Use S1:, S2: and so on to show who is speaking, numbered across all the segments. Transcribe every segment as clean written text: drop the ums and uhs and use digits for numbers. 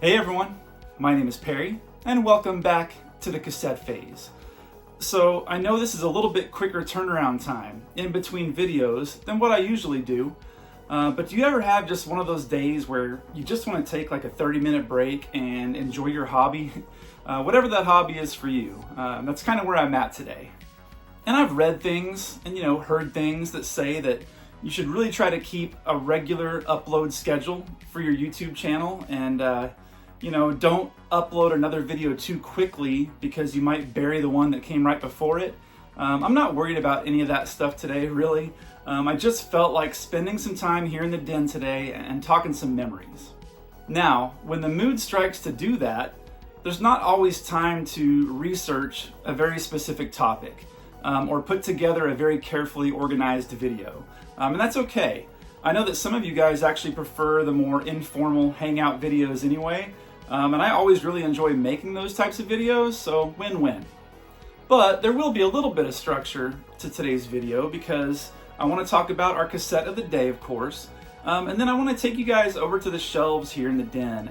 S1: Hey everyone, my name is Perry, and welcome back to the Cassette Phase. So I know this is a little bit quicker turnaround time in between videos than what I usually do, but do you ever have just one of those days where you just want to take like a 30-minute break and enjoy your hobby? Whatever that hobby is for you. That's kind of where I'm at today. And I've read things and heard things that say that you should really try to keep a regular upload schedule for your YouTube channel and don't upload another video too quickly because you might bury the one that came right before it. I'm not worried about any of that stuff today, really. I just felt like spending some time here in the den today and talking some memories. Now, when the mood strikes to do that, there's not always time to research a very specific topic or put together a very carefully organized video. And that's okay. I know that some of you guys actually prefer the more informal hangout videos anyway. And I always really enjoy making those types of videos, so win-win. But there will be a little bit of structure to today's video because I want to talk about our cassette of the day, of course. And then I want to take you guys over to the shelves here in the den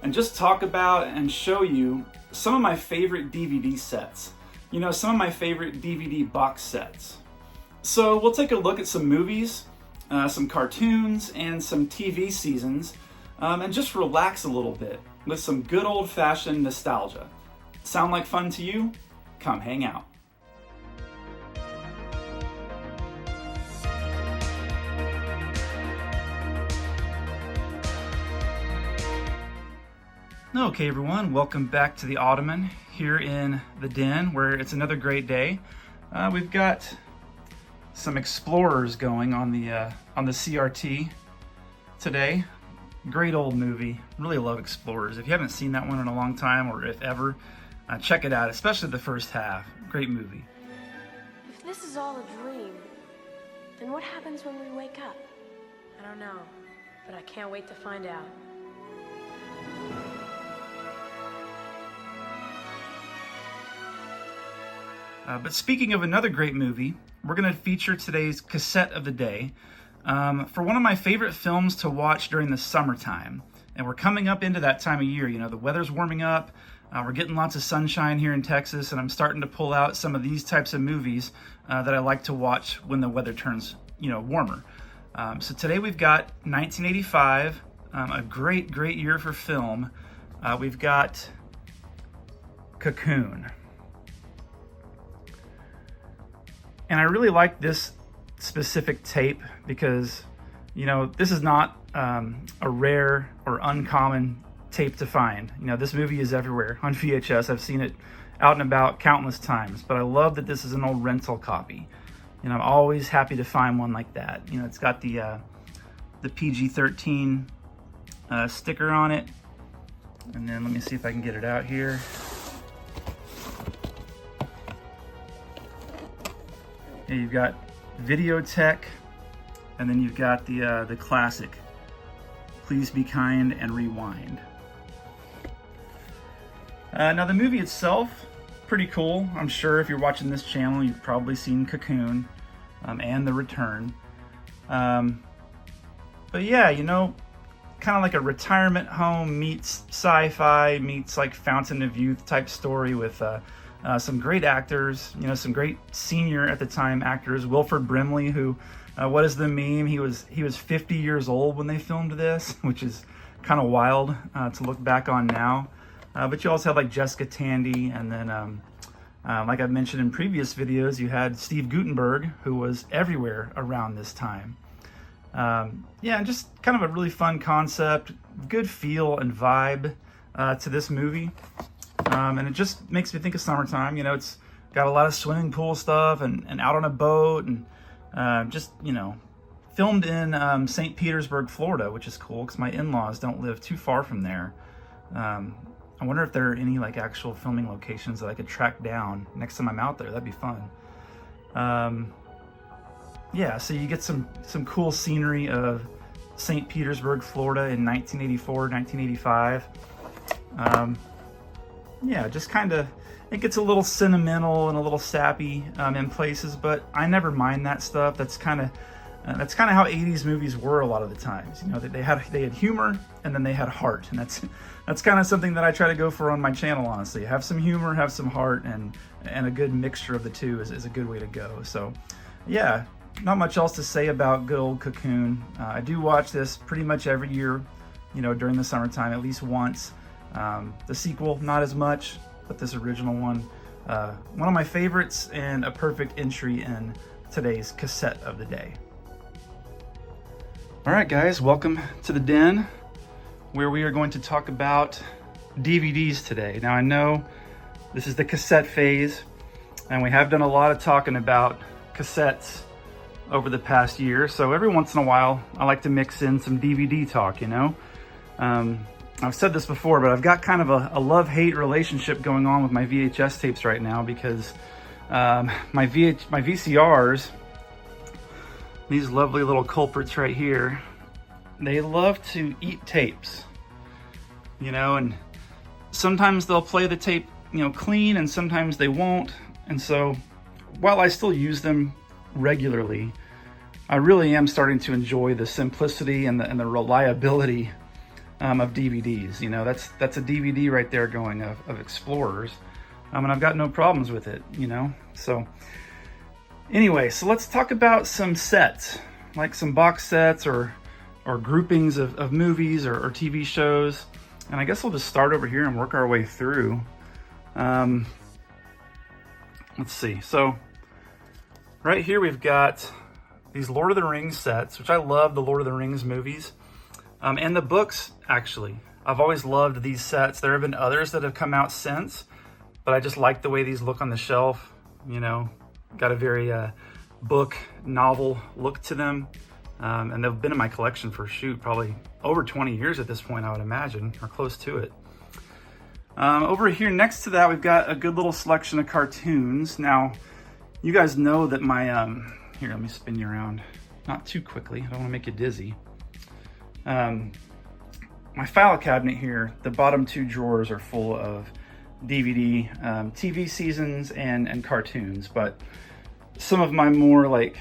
S1: and just talk about and show you some of my favorite DVD sets. Some of my favorite DVD box sets. So we'll take a look at some movies, some cartoons, and some TV seasons, and just relax a little bit with some good old-fashioned nostalgia. Sound like fun to you? Come hang out. Okay everyone, welcome back to the Ottoman here in the den where it's another great day. We've got some Explorers going on the CRT today. Great old movie. Really love Explorers. If you haven't seen that one in a long time, or if ever, check it out, especially the first half. Great movie.
S2: If this is all a dream, then what happens when we wake up? I don't know, but I can't wait to find out.
S1: But speaking of another great movie, we're going to feature today's cassette of the day for one of my favorite films to watch during the summertime. And we're coming up into that time of year. The weather's warming up. We're getting lots of sunshine here in Texas, and I'm starting to pull out some of these types of movies that I like to watch when the weather turns, warmer. So today we've got 1985, a great year for film. We've got Cocoon. And I really like this specific tape because, this is not a rare or uncommon tape to find. This movie is everywhere on VHS. I've seen it out and about countless times, but I love that this is an old rental copy. I'm always happy to find one like that. It's got the PG-13 sticker on it. And then let me see if I can get it out here. Yeah, you've got Videotech, and then you've got the classic, Please Be Kind and Rewind. Now the movie itself, pretty cool. I'm sure if you're watching this channel, you've probably seen Cocoon and The Return. But yeah, kind of like a retirement home meets sci-fi meets like Fountain of Youth type story with some great actors, some great senior at the time actors. Wilford Brimley, who, what is the meme? He was 50 years old when they filmed this, which is kind of wild to look back on now. But you also have like Jessica Tandy, and then like I've mentioned in previous videos, you had Steve Guttenberg, who was everywhere around this time. Yeah, and just kind of a really fun concept, good feel and vibe to this movie. And it just makes me think of summertime. It's got a lot of swimming pool stuff and out on a boat and just, filmed in St. Petersburg, Florida, which is cool because my in-laws don't live too far from there. I wonder if there are any like actual filming locations that I could track down next time I'm out there. That'd be fun. Yeah, so you get some cool scenery of St. Petersburg, Florida in 1984, 1985. Yeah, just kind of, it gets a little sentimental and a little sappy in places, but I never mind that stuff. That's kind of That's kind of how 80s movies were a lot of the times. You know, they had humor and then they had heart, and that's kind of something that I try to go for on my channel, honestly. Have some humor, have some heart, and a good mixture of the two is a good way to go. So yeah, not much else to say about good old Cocoon. I do watch this pretty much every year, you know, during the summertime, at least once. The sequel, not as much, but this original one, one of my favorites and a perfect entry in today's cassette of the day. All right, guys, welcome to the den, where we are going to talk about DVDs today. Now, I know this is the cassette phase, and we have done a lot of talking about cassettes over the past year, so every once in a while, I like to mix in some DVD talk, you know? I've said this before, but I've got kind of a love-hate relationship going on with my VHS tapes right now, because my VCRs, these lovely little culprits right here, they love to eat tapes, you know, and sometimes they'll play the tape, you know, clean, and sometimes they won't. And so while I still use them regularly, I really am starting to enjoy the simplicity and the reliability of DVDs. You know, that's a DVD right there going of Explorers, and I've got no problems with it, you know. So anyway, so let's talk about some sets, like some box sets or groupings of movies or TV shows. And I guess we'll just start over here and work our way through. Let's see. So right here we've got these Lord of the Rings sets, which I love the Lord of the Rings movies. And the books, actually. I've always loved these sets. There have been others that have come out since, but I just like the way these look on the shelf. You know, got a very book, novel look to them. And they've been in my collection for, probably over 20 years at this point, I would imagine, or close to it. Over here next to that, we've got a good little selection of cartoons. Now, you guys know that my, here, let me spin you around. Not too quickly, I don't want to make you dizzy. My file cabinet here, the bottom two drawers are full of DVD, TV seasons, and cartoons, but some of my more, like,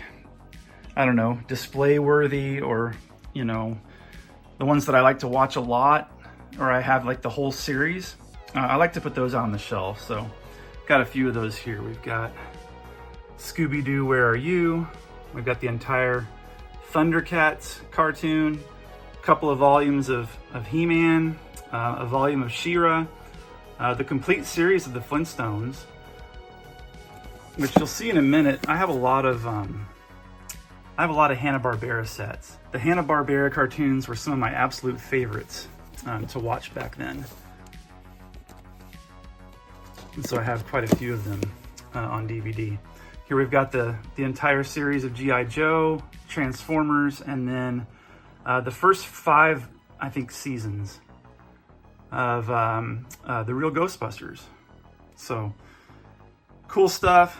S1: I don't know, display worthy, or, you know, the ones that I like to watch a lot, or I have like the whole series, I like to put those on the shelf. So got a few of those here. We've got Scooby-Doo, Where Are You? We've got the entire Thundercats cartoon, a couple of volumes of He-Man, a volume of She-Ra, the complete series of the Flintstones, which you'll see in a minute. I have a lot of Hanna-Barbera sets. The Hanna-Barbera cartoons were some of my absolute favorites to watch back then. And so I have quite a few of them on DVD. Here we've got the entire series of G.I. Joe, Transformers, and then the first 5, I think, seasons of The Real Ghostbusters. So cool stuff.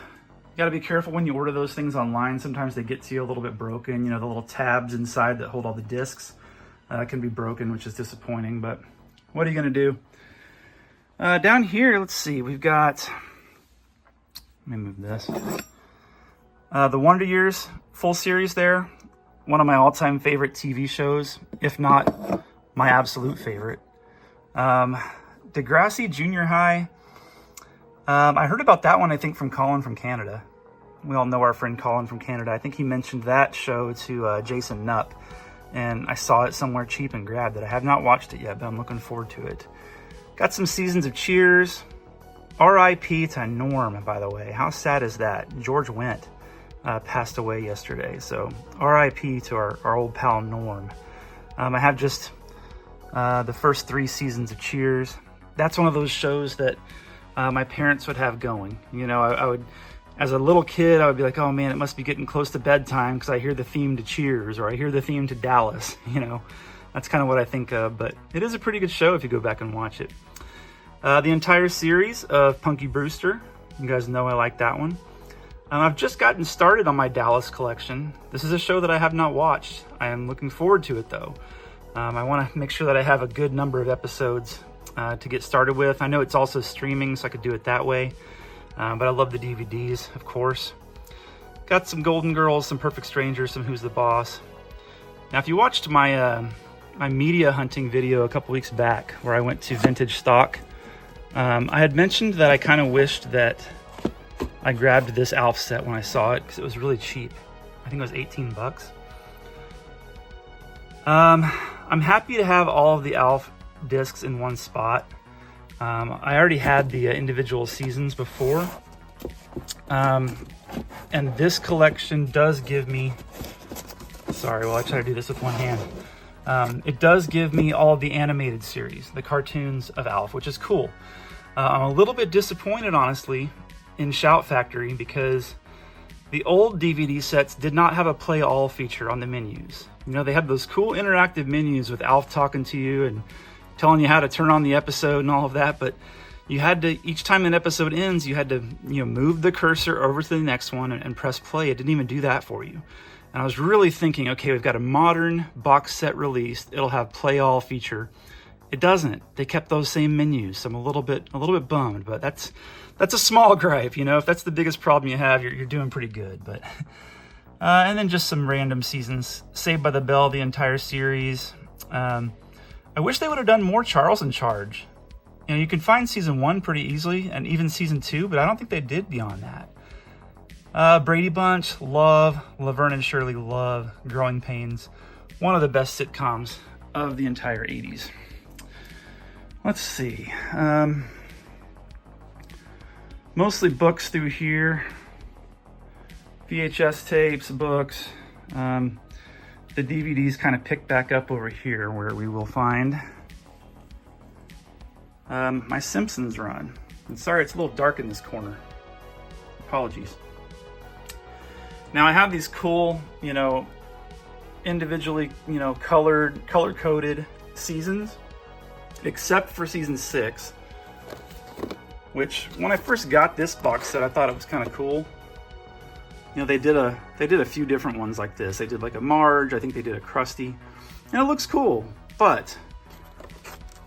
S1: You got to be careful when you order those things online. Sometimes they get to you a little bit broken. You know, the little tabs inside that hold all the discs can be broken, which is disappointing, but what are you going to do? Down here, let's see, we've got, let me move this. The Wonder Years full series there. One of my all-time favorite TV shows, if not my absolute favorite. Degrassi Junior High. I heard about that one, I think, from Colin from Canada. We all know our friend Colin from Canada. I think he mentioned that show to Jason Knupp, and I saw it somewhere cheap and grabbed it. I have not watched it yet, but I'm looking forward to it. Got some seasons of Cheers. R.I.P. to Norm, by the way. How sad is that? George Wendt passed away yesterday, so R.I.P. to our old pal Norm. I have just the first 3 seasons of Cheers. That's one of those shows that my parents would have going. You know, I would, as a little kid, I would be like, oh man, it must be getting close to bedtime because I hear the theme to Cheers, or I hear the theme to Dallas. You know, that's kind of what I think of, but it is a pretty good show if you go back and watch it. The entire series of Punky Brewster. You guys know I like that one. I've just gotten started on my Dallas collection. This is a show that I have not watched. I am looking forward to it though. I want to make sure that I have a good number of episodes to get started with. I know it's also streaming, so I could do it that way. But I love the DVDs, of course. Got some Golden Girls, some Perfect Strangers, some Who's the Boss. Now, if you watched my my media hunting video a couple weeks back, where I went to vintage stock, I had mentioned that I kind of wished that I grabbed this Alf set when I saw it because it was really cheap. I think it was 18 bucks. I'm happy to have all of the Alf discs in one spot. I already had the individual seasons before. And this collection does give me, sorry, well, I try to do this with one hand. It does give me all of the animated series, the cartoons of Alf, which is cool. I'm a little bit disappointed, honestly, in Shout Factory because the old DVD sets did not have a play all feature on the menus. You know, they had those cool interactive menus with Alf talking to you and telling you how to turn on the episode and all of that, but you had to, each time an episode ends, you had to, move the cursor over to the next one and press play. It didn't even do that for you. And I was really thinking, okay, we've got a modern box set released. It'll have play all feature. It doesn't. They kept those same menus. So I'm a little bit bummed, but that's a small gripe. If that's the biggest problem you have, you're doing pretty good. But and then just some random seasons. Saved by the Bell, the entire series. I wish they would have done more Charles in Charge. You can find season 1 pretty easily, and even season 2, but I don't think they did beyond that. Brady Bunch, love. Laverne and Shirley, love. Growing Pains, one of the best sitcoms of the entire 80s. Let's see. Mostly books through here. VHS tapes, books. The DVDs kind of pick back up over here where we will find my Simpsons run. And sorry, it's a little dark in this corner. Apologies. Now I have these cool, individually, color-coded seasons, except for season 6, which when I first got this box set, I thought it was kind of cool. They did a few different ones like this. They did like a Marge, I think they did a Krusty, and it looks cool, but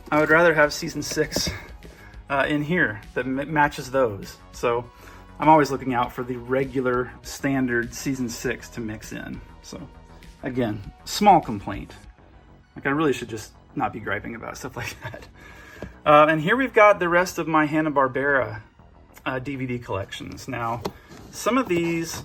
S1: I would rather have season 6 in here that matches those. So I'm always looking out for the regular standard season 6 to mix in. So again, small complaint. Like I really should just not be griping about stuff like that. And here we've got the rest of my Hanna-Barbera DVD collections. Now, some of these,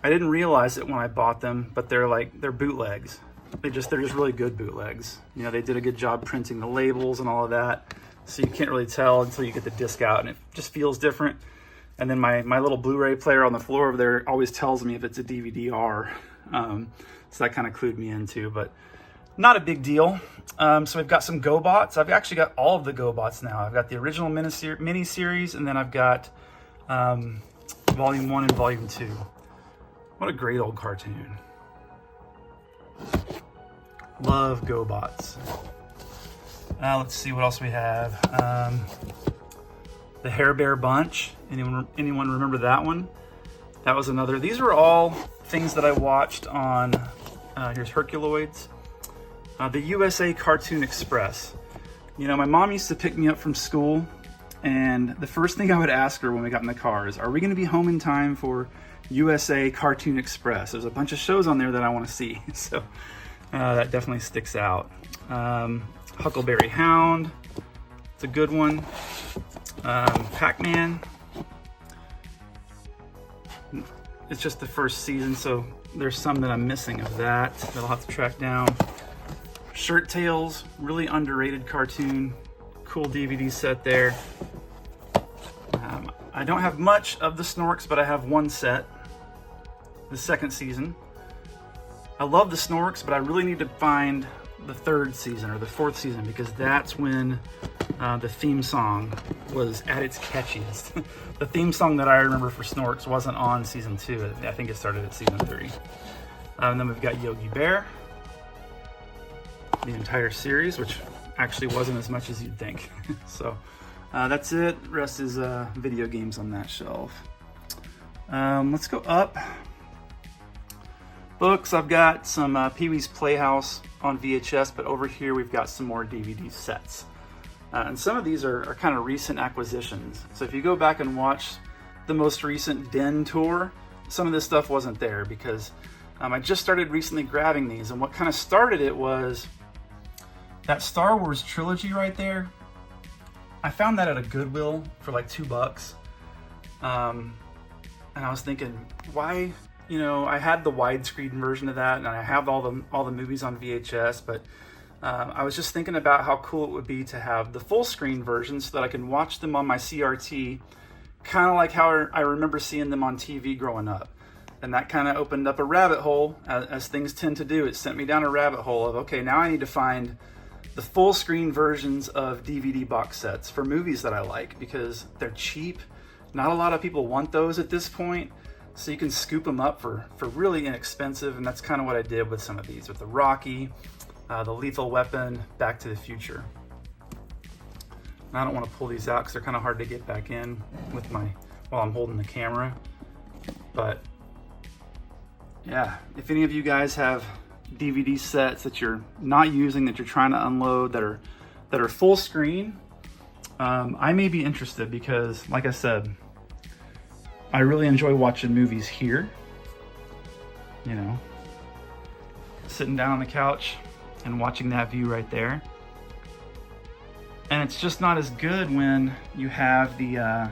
S1: I didn't realize it when I bought them, but they're bootlegs. They're just really good bootlegs. They did a good job printing the labels and all of that, so you can't really tell until you get the disc out, and it just feels different. And then my little Blu-ray player on the floor over there always tells me if it's a DVD-R, so that kind of clued me in too, but not a big deal. So we've got some GoBots. I've actually got all of the GoBots now. I've got the original miniseries, and then I've got Volume 1 and Volume 2. What a great old cartoon. Love GoBots. Let's see what else we have. The Hair Bear Bunch. Anyone remember that one? That was another. These were all things that I watched on, here's Herculoids. The USA Cartoon Express. My mom used to pick me up from school, and the first thing I would ask her when we got in the car is, are we going to be home in time for USA Cartoon Express? There's a bunch of shows on there that I want to see. So that definitely sticks out. Huckleberry Hound. It's a good one. Pac-Man. It's just the first season, so there's some that I'm missing of that I'll have to track down. Shirt Tales, really underrated cartoon. Cool DVD set there. I don't have much of the Snorks, but I have one set. The second season. I love the Snorks, but I really need to find the third season or the fourth season, because that's when the theme song was at its catchiest. The theme song that I remember for Snorks wasn't on season 2. I think it started at season 3. And then we've got Yogi Bear. The entire series, which actually wasn't as much as you'd think. So that's it. The rest is video games on that shelf. Let's go up. Books, I've got some Pee-wee's Playhouse on VHS, but over here we've got some more DVD sets. And some of these are kind of recent acquisitions. So if you go back and watch the most recent Den tour, some of this stuff wasn't there because I just started recently grabbing these, and what kind of started it was that Star Wars trilogy right there. I found that at a Goodwill for like $2. And I was thinking, why, you know, I had the widescreen version of that, and I have all the movies on VHS, but I was just thinking about how cool it would be to have the full screen version so that I can watch them on my CRT, kind of like how I remember seeing them on TV growing up. And that kind of opened up a rabbit hole, as things tend to do. It sent me down a rabbit hole of, okay, now I need to find the full screen versions of DVD box sets for movies that I like, because they're cheap. Not a lot of people want those at this point, so you can scoop them up for really inexpensive, and that's kind of what I did with some of these, with the Rocky, the Lethal Weapon, Back to the Future. And I don't want to pull these out because they're kind of hard to get back in with while I'm holding the camera. But yeah, if any of you guys have DVD sets that you're not using, that you're trying to unload, that are full screen, I may be interested, because like I said, I really enjoy watching movies here, you know, sitting down on the couch and watching that view right there. And it's just not as good when you have the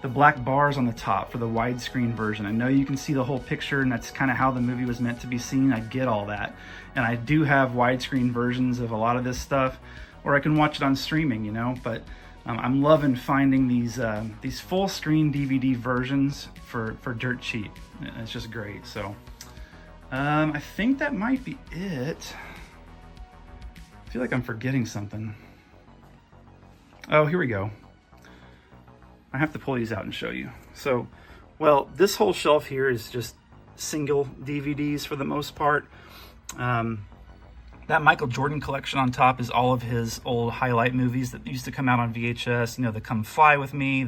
S1: black bars on the top for the widescreen version. I know you can see the whole picture, and that's kind of how the movie was meant to be seen. I get all that. And I do have widescreen versions of a lot of this stuff, or I can watch it on streaming, you know, but I'm loving finding these full screen DVD versions for dirt cheap. It's just great. So I think that might be it. I feel like I'm forgetting something. Oh, here we go. I have to pull these out and show you. So, well, this whole shelf here is just single DVDs for the most part. That Michael Jordan collection on top is all of his old highlight movies that used to come out on VHS. You know, the Come Fly With Me,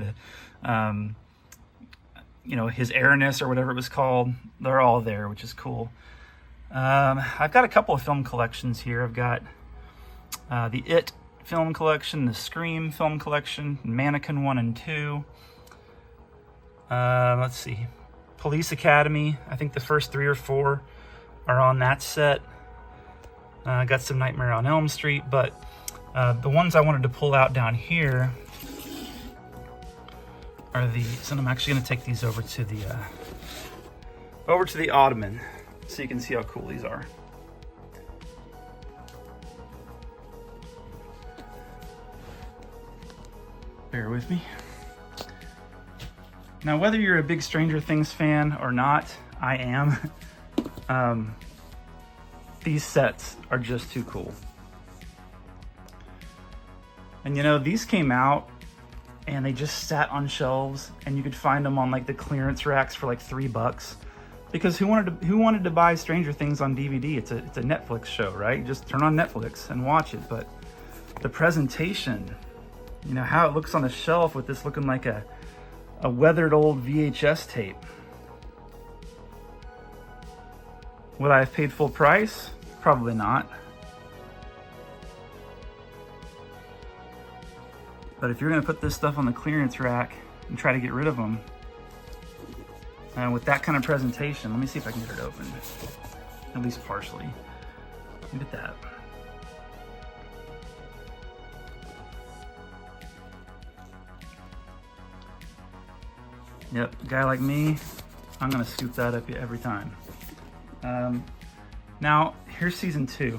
S1: you know, his Airness or whatever it was called. They're all there, which is cool. I've got a couple of film collections here. I've got the It film collection, the Scream film collection, Mannequin 1 and 2. Let's see. Police Academy. I think the first 3 or 4 are on that set. Got some Nightmare on Elm Street, but the ones I wanted to pull out down here are these, and I'm actually going to take these over to the Ottoman so you can see how cool these are. Bear with me. Now, whether you're a big Stranger Things fan or not, I am. These sets are just too cool. And you know, these came out and they just sat on shelves, and you could find them on like the clearance racks for like $3, because who wanted to buy Stranger Things on DVD? It's a Netflix show, right? Just turn on Netflix and watch it. But the presentation, you know, how it looks on the shelf with this looking like a weathered old VHS tape. Would I have paid full price? Probably not. But if you're going to put this stuff on the clearance rack and try to get rid of them, with that kind of presentation, let me see if I can get it open, at least partially. Look at that. Yep, a guy like me, I'm going to scoop that up every time. Now, here's season 2.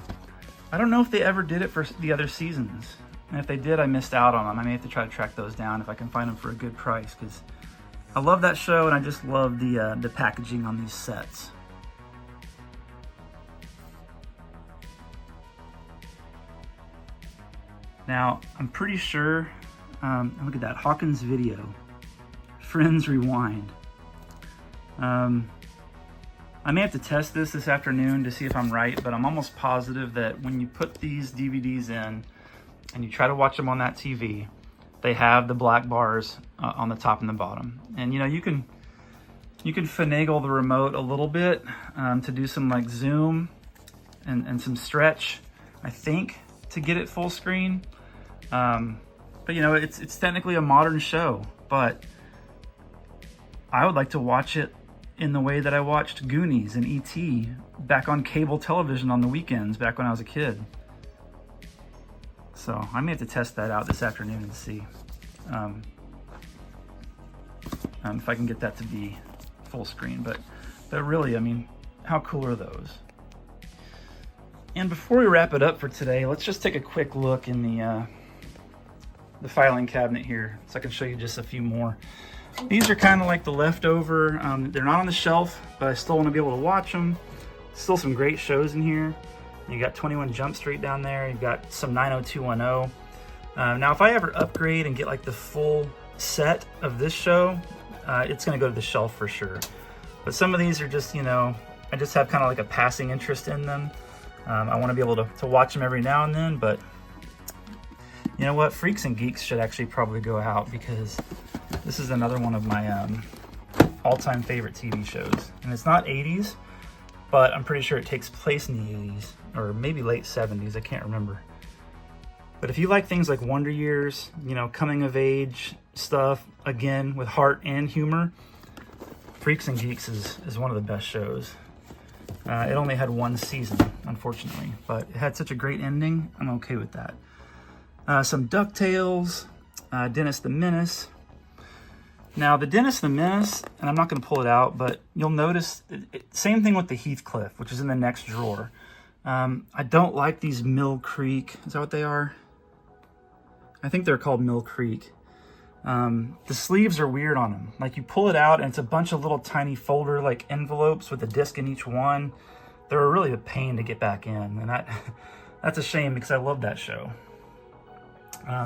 S1: I don't know if they ever did it for the other seasons. And if they did, I missed out on them. I may have to try to track those down if I can find them for a good price, because I love that show, and I just love the packaging on these sets. Now, I'm pretty sure, look at that, Hawkins Video, Friends Rewind. I may have to test this afternoon to see if I'm right, but I'm almost positive that when you put these DVDs in and you try to watch them on that TV, they have the black bars on the top and the bottom. And you know, you can finagle the remote a little bit to do some like zoom and some stretch, I think, to get it full screen. But you know, it's technically a modern show, but I would like to watch it in the way that I watched Goonies and E.T. back on cable television on the weekends back when I was a kid. So I may have to test that out this afternoon and see if I can get that to be full screen. But really, I mean, how cool are those? And before we wrap it up for today, let's just take a quick look in the filing cabinet here, so I can show you just a few more. These are kind of like the leftover. They're not on the shelf, but I still want to be able to watch them. Still some great shows in here. You got 21 Jump Street down there. You've got some 90210. Now, if I ever upgrade and get like the full set of this show, it's going to go to the shelf for sure. But some of these are just, you know, I just have kind of like a passing interest in them. I want to be able to watch them every now and then, but you know what? Freaks and Geeks should actually probably go out, because this is another one of my all-time favorite TV shows. And it's not 80s, but I'm pretty sure it takes place in the 80s, or maybe late 70s, I can't remember. But if you like things like Wonder Years, you know, coming of age stuff, again, with heart and humor, Freaks and Geeks is one of the best shows. It only had one season, unfortunately, but it had such a great ending, I'm okay with that. Some DuckTales, Dennis the Menace. Now, the Dennis the Menace, and I'm not going to pull it out, but you'll notice, same thing with the Heathcliff, which is in the next drawer. I don't like these Mill Creek, is that what they are? I think they're called Mill Creek. The sleeves are weird on them. Like, you pull it out and it's a bunch of little tiny folder like envelopes with a disc in each one. They're really a pain to get back in, and that's a shame, because I love that show.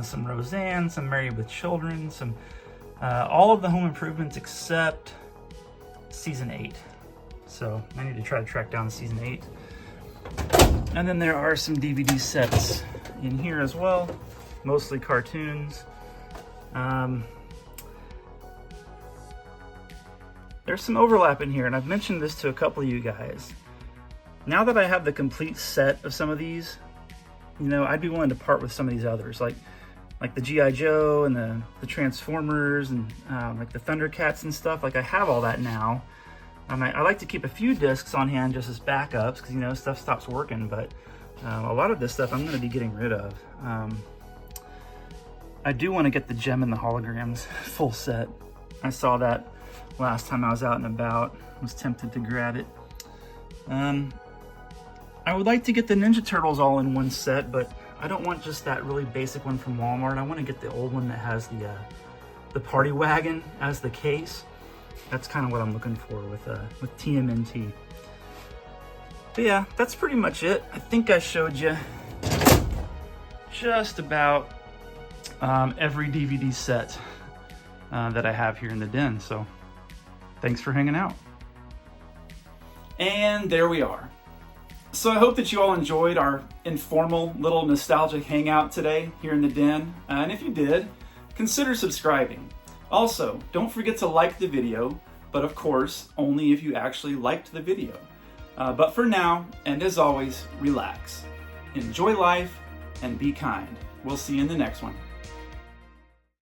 S1: Some Roseanne, some Married with Children, some all of the Home Improvements except season 8. So I need to try to track down season 8. And then there are some DVD sets in here as well, mostly cartoons. There's some overlap in here, and I've mentioned this to a couple of you guys. Now that I have the complete set of some of these, you know, I'd be willing to part with some of these others, like the G.I. Joe and the Transformers and like the Thundercats and stuff. Like, I have all that now. I like to keep a few discs on hand just as backups, because, you know, stuff stops working, but a lot of this stuff I'm going to be getting rid of. I do want to get the Gem and the Holograms full set. I saw that last time I was out and about. Was tempted to grab it. I would like to get the Ninja Turtles all in one set, but I don't want just that really basic one from Walmart. I want to get the old one that has the party wagon as the case. That's kind of what I'm looking for with TMNT. But yeah, that's pretty much it. I think I showed you just about every DVD set that I have here in the den. So thanks for hanging out. And there we are. So I hope that you all enjoyed our informal little nostalgic hangout today here in the den. And if you did, consider subscribing. Also, don't forget to like the video, but of course, only if you actually liked the video. But for now, and as always, relax. Enjoy life and be kind. We'll see you in the next one.